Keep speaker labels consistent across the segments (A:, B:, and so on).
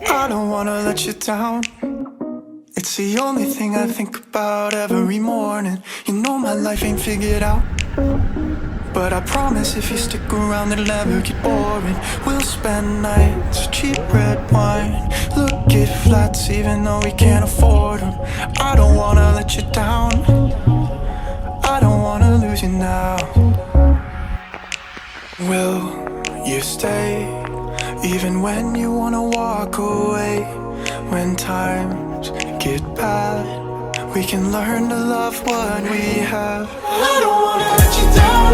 A: I don't wanna let you down. It's the only thing I think about every morning. You know my life ain't figured out, but I promise if you stick around it'll never get boring. We'll spend nights, cheap red wine, look at flats even though we can't afford them. I don't wanna let you down, I don't wanna lose you now. Will you stay even when you wanna walk away? When times get bad, we can learn to love what we have. I don't wanna let you down,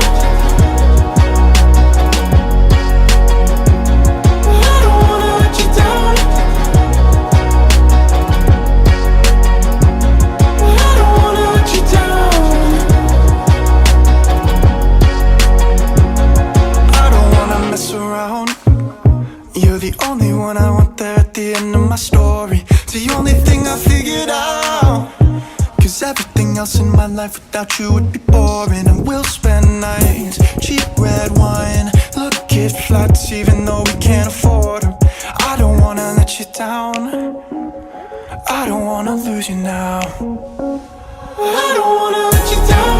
A: I don't wanna let you down, I don't wanna let you down, I don't wanna mess around. You're the only one I want there at the end of my story. It's the only thing I figured out, 'cause everything else in my life without you would be boring. And we'll spend nights, cheap red wine, look at flats even though we can't afford them. I don't wanna let you down, I don't wanna lose you now. I don't wanna let you down,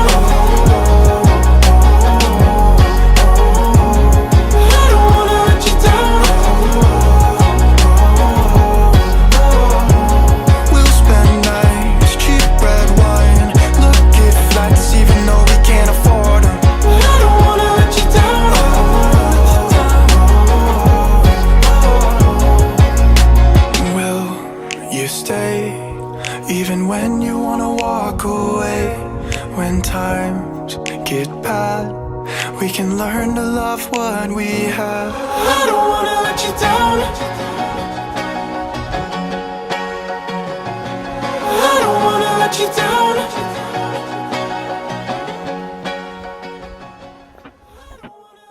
A: even when you wanna walk away. When times get bad, we can learn to love what we have. I don't wanna let you down, I don't wanna let you down.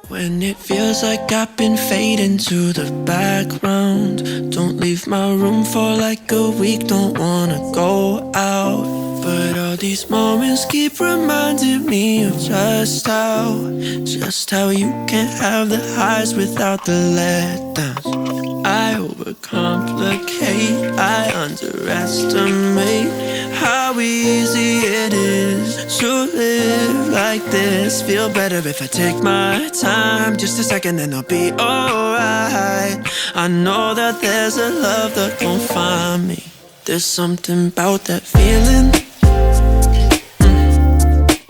B: When it feels like I've been fading to the background, don't leave my room for like a week, don't wanna go out. But all these moments keep reminding me of just how you can have the highs without the letdowns. I overcomplicate, I underestimate how easy it is to live like this. Feel better if I take my time, just a second and I'll be alright. I know that there's a love that won't find me. There's something about that feeling,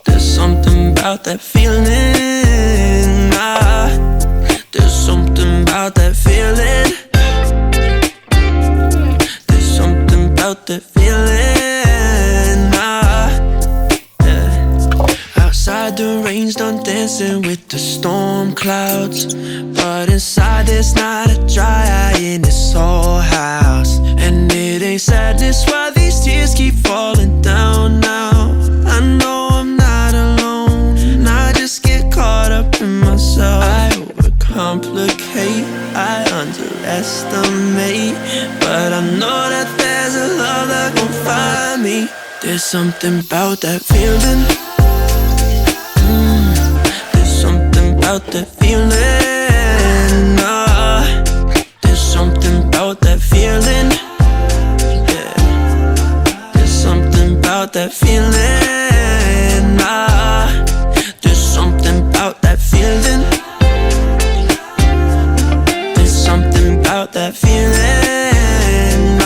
B: there's something about that feeling, there's something about that feeling, there's something about that feeling, yeah. Outside the rain's done dancing with the storm clouds, but inside there's not a dry eye in this whole house. And it ain't sadness why these tears keep falling down now. I know I'm not alone, and I just get caught up in myself. I overcomplicate, I underestimate, but I know that there's a love that gon' find me. There's something about that feeling, there's something about that feeling, there's something about that feeling, yeah. There's something about that feeling, there's something about that feeling, there's something about that feeling,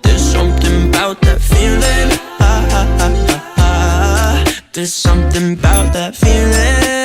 B: there's something about that feeling, there's something about that feeling.